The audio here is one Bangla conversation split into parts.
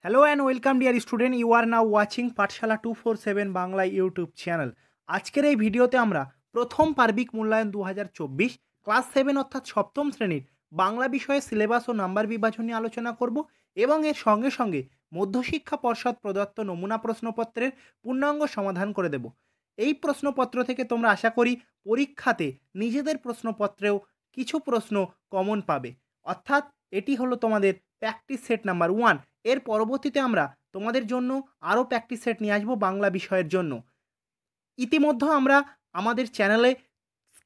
Hello and welcome dear student, you are now watching Pathsala 247 Bangla YouTube channel. আজকের এই ভিডিওতে আমরা প্রথম পার্বিক মূল্যায়ন 2024 ক্লাস 7 অর্থাৎ সপ্তম শ্রেণীর বাংলা বিষয়ে সিলেবাস ও নাম্বার বিভাজন নিয়ে আলোচনা করব এবং এর সঙ্গে সঙ্গে মধ্যশিক্ষা পর্ষদ প্রদত্ত নমুনা প্রশ্নপত্রের পূর্ণাঙ্গ সমাধান করে দেব। এই প্রশ্নপত্র থেকে তোমরা আশা করি পরীক্ষাতে নিজেদের প্রশ্নপত্রেও কিছু প্রশ্ন কমন পাবে, অর্থাৎ এটি হলো তোমাদের প্র্যাকটিস সেট নাম্বার 1। এর পরবর্তীতে আমরা তোমাদের জন্য আরও প্র্যাকটিস সেট নিয়ে আসবো বাংলা বিষয়ের জন্য। ইতিমধ্যে আমরা আমাদের চ্যানেলে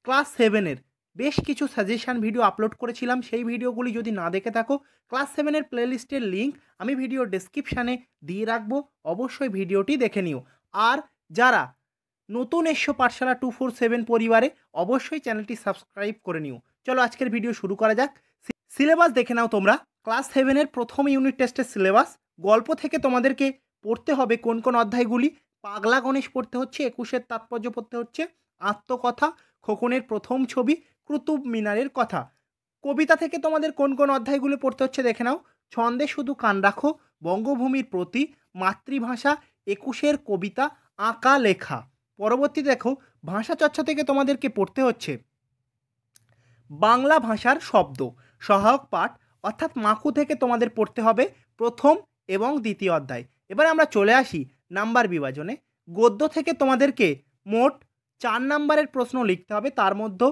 ক্লাস 7-এর বেশ কিছু সাজেশান ভিডিও আপলোড করেছিলাম। সেই ভিডিওগুলি যদি না দেখে থাকো, ক্লাস 7-এর প্লেলিস্টের লিঙ্ক আমি ভিডিও ডেসক্রিপশানে দিয়ে রাখবো, অবশ্যই ভিডিওটি দেখে নিও। আর যারা নতুন এসছো পাঠশালা 247 পরিবারে, অবশ্যই চ্যানেলটি সাবস্ক্রাইব করে নিও। চলো আজকের ভিডিও শুরু করা যাক। সিলেবাস দেখে নাও তোমরা। ক্লাস 7-এর প্রথম ইউনিট টেস্টের সিলেবাস। গল্প থেকে তোমাদেরকে পড়তে হবে কোন কোন অধ্যায়গুলি। পাগলা গণেশ পড়তে হচ্ছে, 21-এর তাৎপর্য পড়তে হচ্ছে, আত্মকথা, খোকনের প্রথম ছবি, কুতুব মিনারের কথা। কবিতা থেকে তোমাদের কোন কোন অধ্যায়গুলো পড়তে হচ্ছে দেখে নাও। ছন্দে শুধু কান রাখো, বঙ্গভূমির প্রতি, মাতৃভাষা, 21-এর কবিতা, আঁকা লেখা। পরবর্তী দেখো, ভাষা চর্চা থেকে তোমাদেরকে পড়তে হচ্ছে বাংলা ভাষার শব্দ, সহায়ক পাঠ অর্থাৎ মাকু থেকে তোমাদের পড়তে হবে প্রথম এবং দ্বিতীয় অধ্যায়। এবার আমরা চলে আসি নাম্বার বিভাজনে। গদ্য থেকে তোমাদেরকে মোট 4 নাম্বারের প্রশ্ন লিখতে হবে। তার মধ্যে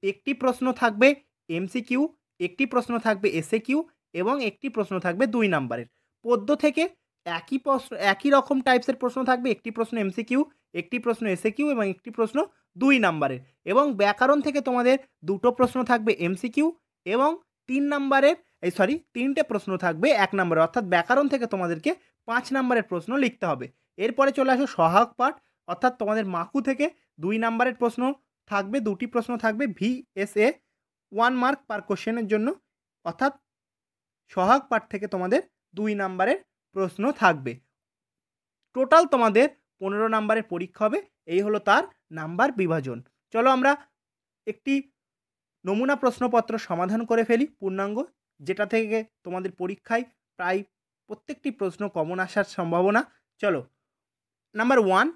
একটি প্রশ্ন থাকবে এমসিকিউ, একটি প্রশ্ন থাকবে এসএকিউ এবং একটি প্রশ্ন থাকবে 2 নাম্বারের। পদ্য থেকে একই রকম টাইপসের প্রশ্ন থাকবে, একটি প্রশ্ন এমসিকিউ, একটি প্রশ্ন এসএকিউ এবং একটি প্রশ্ন 2 নাম্বারের। এবং ব্যাকরণ থেকে তোমাদের দুটো প্রশ্ন থাকবে এমসিকিউ এবং 3 নাম্বারের তিনটে প্রশ্ন থাকবে 1 নাম্বারের, অর্থাৎ ব্যাকরণ থেকে তোমাদেরকে 5 নাম্বারের প্রশ্ন লিখতে হবে। এরপরে চলে আসো সহায়ক পাঠ, অর্থাৎ তোমাদের মাকু থেকে 2 নাম্বারের প্রশ্ন থাকবে, দুটি প্রশ্ন থাকবে ভিএসএ 1 মার্ক পার কোশ্চেনের জন্য, অর্থাৎ সহায়ক পাঠ থেকে তোমাদের 2 নাম্বারের প্রশ্ন থাকবে। টোটাল তোমাদের 15 নাম্বারের পরীক্ষা হবে। এই হলো তার নাম্বার বিভাজন। চলো আমরা একটি নমুনা প্রশ্নপত্র সমাধান করে ফেলি পূর্ণাঙ্গ, যেটা থেকে তোমাদের পরীক্ষায় প্রায় প্রত্যেকটি প্রশ্ন কমন আসার সম্ভাবনা। চলো নাম্বার 1,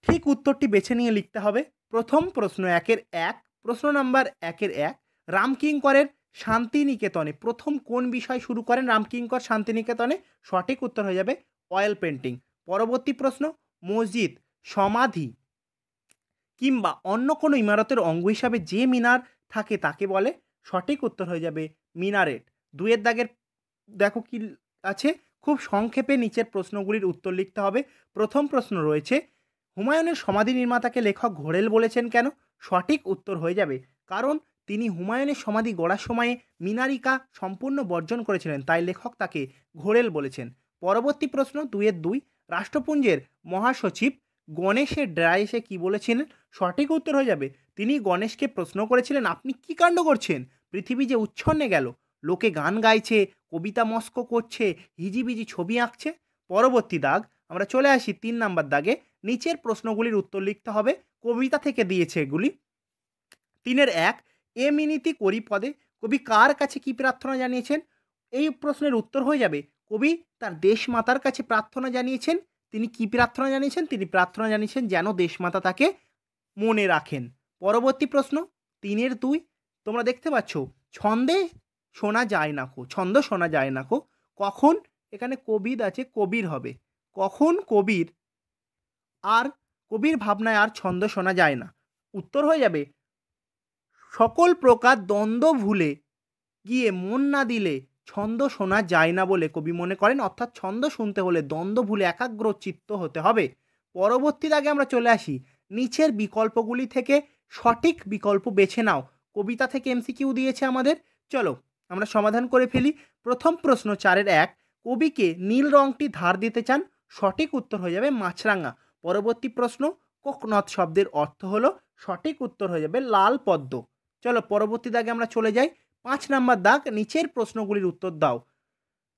ঠিক উত্তরটি বেছে নিয়ে লিখতে হবে। প্রথম প্রশ্ন 1-এর 1, প্রশ্ন নাম্বার 1-এর 1, রামকিঙ্করের শান্তিনিকেতনে প্রথম কোন বিষয় শুরু করেন রামকিঙ্কর শান্তিনিকেতনে? সঠিক উত্তর হয়ে যাবে অয়েল পেন্টিং। পরবর্তী প্রশ্ন, মসজিদ, সমাধি কিংবা অন্য কোনো ইমারতের অঙ্গ হিসাবে যে মিনার থাকে তাকে বলে? সঠিক উত্তর হয়ে যাবে মিনারেট। 2-এর দাগের দেখো কি আছে, খুব সংক্ষেপে নিচের প্রশ্নগুলির উত্তর লিখতে হবে। প্রথম প্রশ্ন রয়েছে, হুমায়ুনের সমাধি নির্মাতাকে লেখক ঘোরেল বলেছেন কেন? সঠিক উত্তর হয়ে যাবে কারণ তিনি হুমায়ুনের সমাধি গড়ার সময়ে মিনারিকা সম্পূর্ণ বর্জন করেছিলেন, তাই লেখক তাকে ঘোরেল বলেছেন। পরবর্তী প্রশ্ন 2-এর 2, রাষ্ট্রপুঞ্জের মহাসচিব গণেশের ড্রায় এসে কী বলেছিলেন? সঠিক উত্তর হয়ে যাবে তিনি গণেশকে প্রশ্ন করেছিলেন, আপনি কি কাণ্ড করছেন? পৃথিবী যে উচ্ছন্নে গেল, লোকে গান গাইছে, কবিতা মস্ক করছে, হিজিবিজি ছবি আঁকছে। পরবর্তী দাগ আমরা চলে আসি 3 নাম্বার দাগে। নিচের প্রশ্নগুলির উত্তর লিখতে হবে, কবিতা থেকে দিয়েছে এগুলি। 3-এর 1, এ মিনিতি করি পদে কবি কার কাছে কি প্রার্থনা জানিয়েছেন? এই প্রশ্নের উত্তর হয়ে যাবে কবি তার দেশমাতার কাছে প্রার্থনা জানিয়েছেন। তিনি কি প্রার্থনা জানিয়েছেন? তিনি প্রার্থনা জানিয়েছেন যেন দেশমাতা তাকে মনে রাখেন। পরবর্তী প্রশ্ন 3-এর 2, তোমরা দেখতে পাচ্ছ ছন্দে শোনা যায় না কো, ছন্দ শোনা যায় না কো, কখন? এখানে কবির আছে, কবির হবে। কখন কবির আর কবির ভাবনায় আর ছন্দ শোনা যায় না? উত্তর হয়ে যাবে সকল প্রকার দ্বন্দ্ব ভুলে গিয়ে মন না দিলে ছন্দ শোনা যায় না বলে কবি মনে করেন, অর্থাৎ ছন্দ শুনতে হলে দ্বন্দ্ব ভুলে একাগ্র চিত্ত হতে হবে। পরবর্তী আগে আমরা চলে আসি, নিচের বিকল্পগুলি থেকে সঠিক বিকল্প বেছে নাও। কবিতা থেকে এমসিকিউ দিয়েছে আমাদের, চলো আমরা সমাধান করে ফেলি। প্রথম প্রশ্ন 4-এর 1, কবিকে নীল রংটি ধার দিতে চান? সঠিক উত্তর হয়ে যাবে মাছরাঙা। পরবর্তী প্রশ্ন, কোকনদ শব্দের অর্থ হলো? সঠিক উত্তর হয়ে যাবে লাল পদ্ম। চলো পরবর্তী দাগে আমরা চলে যাই। 5 নাম্বার দাগ, নিচের প্রশ্নগুলির উত্তর দাও।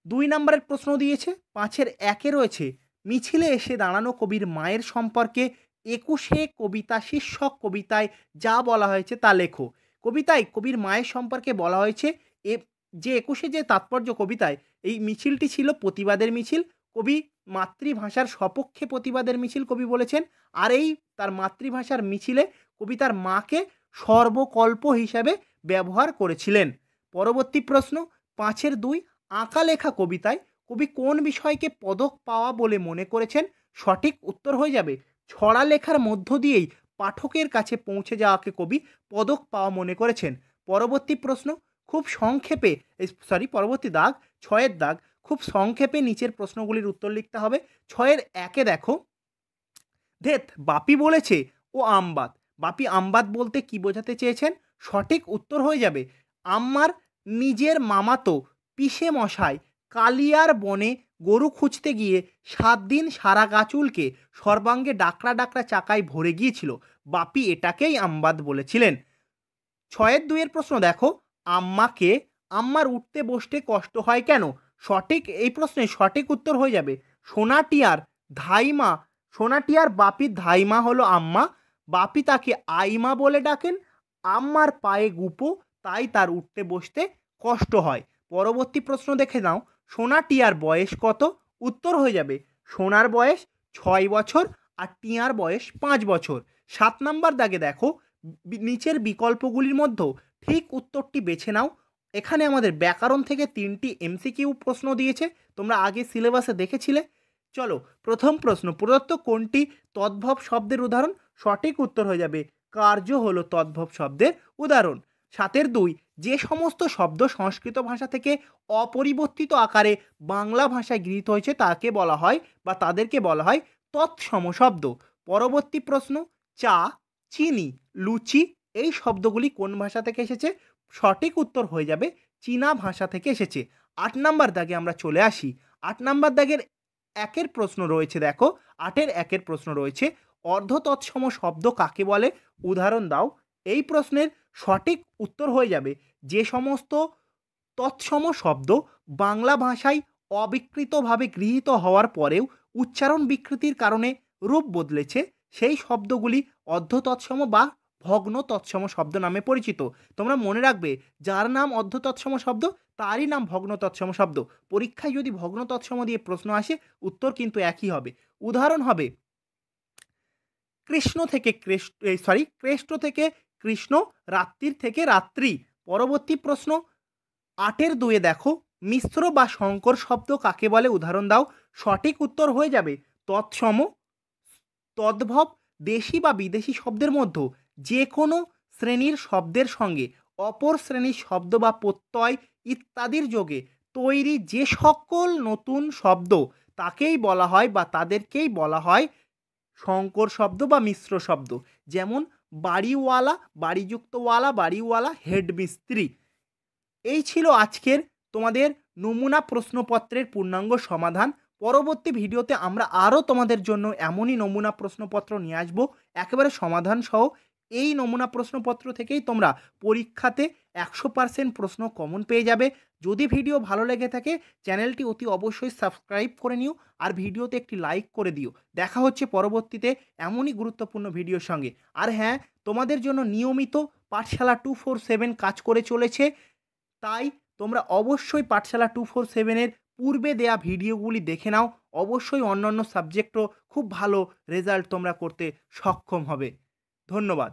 2 নাম্বারের প্রশ্ন দিয়েছে, 5-এর 1-এ রয়েছে, মিছিলে এসে দাঁড়ানো কবির মায়ের সম্পর্কে 21-এ কবিতা শীর্ষক কবিতায় যা বলা হয়েছে তা লেখো। কবিতায় কবির মায়ের সম্পর্কে বলা হয়েছে যে 21-এ যে তাৎপর্য কবিতায়, এই মিছিলটি ছিল প্রতিবাদের মিছিল। কবি মাতৃভাষার সপক্ষে প্রতিবাদের মিছিল কবি বলেছেন, আর এই তার মাতৃভাষার মিছিলে কবি তার মাকে সর্বকল্প হিসাবে ব্যবহার করেছিলেন। পরবর্তী প্রশ্ন 5-2 আঁকা লেখা কবিতায় কবি কোন বিষয়কে পদক পাওয়া বলে মনে করেছেন? সঠিক উত্তর হয়ে যাবে ছড়া লেখার মধ্য দিয়েই পাঠকের কাছে পৌঁছে যাওয়াকে কবি পদক পাওয়া মনে করেছেন। পরবর্তী প্রশ্ন খুব সংক্ষেপে পরবর্তী দাগ 6-এর দাগ, খুব সংক্ষেপে নিচের প্রশ্নগুলির উত্তর লিখতে হবে। 6-1 দেখো, ধেত বাপি বলেছে ও আমবাত। বাপি আমবাত বলতে কি বোঝাতে চেয়েছেন? সঠিক উত্তর হয়ে যাবে আমার নিজের মামাতো পিসে মশাই কালিয়ার বনে গরু খুঁজতে গিয়ে 7 দিন সারা গাছুলকে সর্বাঙ্গে ডাকরা ডাকরা চাকায় ভরে গিয়েছিল। বাপি এটাকেই আমবাত বলেছিলেন। 6-2 প্রশ্ন দেখো, আম্মাকে আম্মার উঠতে বসতে কষ্ট হয় কেন? সঠিক এই প্রশ্নের সঠিক উত্তর হয়ে যাবে সোনাটিয়ার ধাইমা। সোনাটিয়ার বাপির ধাইমা হলো আম্মা। বাপি তাকে আইমা বলে ডাকেন। আম্মার পায়ে গুপো, তাই তার উঠতে বসতে কষ্ট হয়। পরবর্তী প্রশ্ন দেখে নাও, সোনাটিয়ার বয়স কত? উত্তর হয়ে যাবে সোনার বয়স 6 বছর আর টিয়ার বয়স 5 বছর। 7 নাম্বার দাগে দেখো, নিচের বিকল্পগুলির মধ্যে ঠিক উত্তরটি বেছে নাও। এখানে আমাদের ব্যাকরণ থেকে 3টি এমসিকিউ প্রশ্ন দিয়েছে, তোমরা আগে সিলেবাসে দেখেছিলে। চলো, প্রথম প্রশ্ন, প্রদত্ত কোনটি তদ্ভব শব্দের উদাহরণ? সঠিক উত্তর হয়ে যাবে কার্য হলো তদ্ভব শব্দের উদাহরণ। 7-2 যে সমস্ত শব্দ সংস্কৃত ভাষা থেকে অপরিবর্তিত আকারে বাংলা ভাষায় গৃহীত হয়েছে তাকে বলা হয় বা তাদেরকে বলা হয় তৎসম শব্দ। পরবর্তী প্রশ্ন, চা, চিনি, লুচি এই শব্দগুলি কোন ভাষা থেকে এসেছে? সঠিক উত্তর হয়ে যাবে চীনা ভাষা থেকে এসেছে। 8 নাম্বার দাগে আমরা চলে আসি। 8 নাম্বার দাগের 1-এর প্রশ্ন রয়েছে, দেখো 8-এর 1-এর প্রশ্ন রয়েছে, অর্ধ তৎসম শব্দ কাকে বলে? উদাহরণ দাও। এই প্রশ্নের সঠিক উত্তর হয়ে যাবে যে সমস্ত তৎসম শব্দ বাংলা ভাষায় অবিকৃতভাবে গৃহীত হওয়ার পরেও উচ্চারণ বিকৃতির কারণে রূপ বদলেছে সেই শব্দগুলি অর্ধ তৎসম বা ভগ্ন তৎসম শব্দ নামে পরিচিত। তোমরা মনে রাখবে যার নাম অর্ধ তৎসম শব্দ তারই নাম ভগ্ন তৎসম শব্দ। পরীক্ষায় যদি ভগ্ন তৎসম দিয়ে প্রশ্ন আসে উত্তর কিন্তু একই হবে। উদাহরণ হবে কৃষ্ণ থেকে ক্রেষ্ট থেকে কৃষ্ণ, রাত্রির থেকে রাত্রি। পরবর্তী প্রশ্ন 8-2 দেখো, মিশ্র বা সংকর শব্দ কাকে বলে? উদাহরণ দাও। সঠিক উত্তর হয়ে যাবে তৎসম, তদ্ভব, দেশি বা বিদেশি শব্দের মধ্যে যে কোনো শ্রেণীর শব্দের সঙ্গে অপর শ্রেণীর শব্দ বা প্রত্যয় ইত্যাদির যোগে তৈরি যে সকল নতুন শব্দ তাকেই বলা হয় বা তাদেরকেই বলা হয় সংকর শব্দ বা মিশ্র শব্দ। যেমন বাড়িওয়ালা, বাড়িযুক্তওয়ালা, বাড়িওয়ালা, হেড মিস্ত্রি। এই ছিল আজকের তোমাদের নমুনা প্রশ্নপত্রের পূর্ণাঙ্গ সমাধান। পরবর্তী ভিডিওতে আমরা আরও তোমাদের জন্য এমনই নমুনা প্রশ্নপত্র নিয়ে আসবো একেবারে সমাধান সহ। এই নমুনা প্রশ্নপত্র থেকেই তোমরা পরীক্ষাতে 100% প্রশ্ন কমন পেয়ে যাবে। যদি ভিডিও ভালো লেগে থাকে চ্যানেলটি অতি অবশ্যই সাবস্ক্রাইব করে নিও আর ভিডিওতে একটি লাইক করে দিও। দেখা হচ্ছে পরবর্তীতে এমনই গুরুত্বপূর্ণ ভিডিওর সঙ্গে। আর হ্যাঁ, তোমাদের জন্য নিয়মিত পাঠশালা 247 কাজ করে চলেছে, তাই তোমরা অবশ্যই পাঠশালা 247-এর পূর্বে দেয়া ভিডিওগুলি দেখে নাও। অবশ্যই অন্যান্য সাবজেক্টও খুব ভালো রেজাল্ট তোমরা করতে সক্ষম হবে। ধন্যবাদ।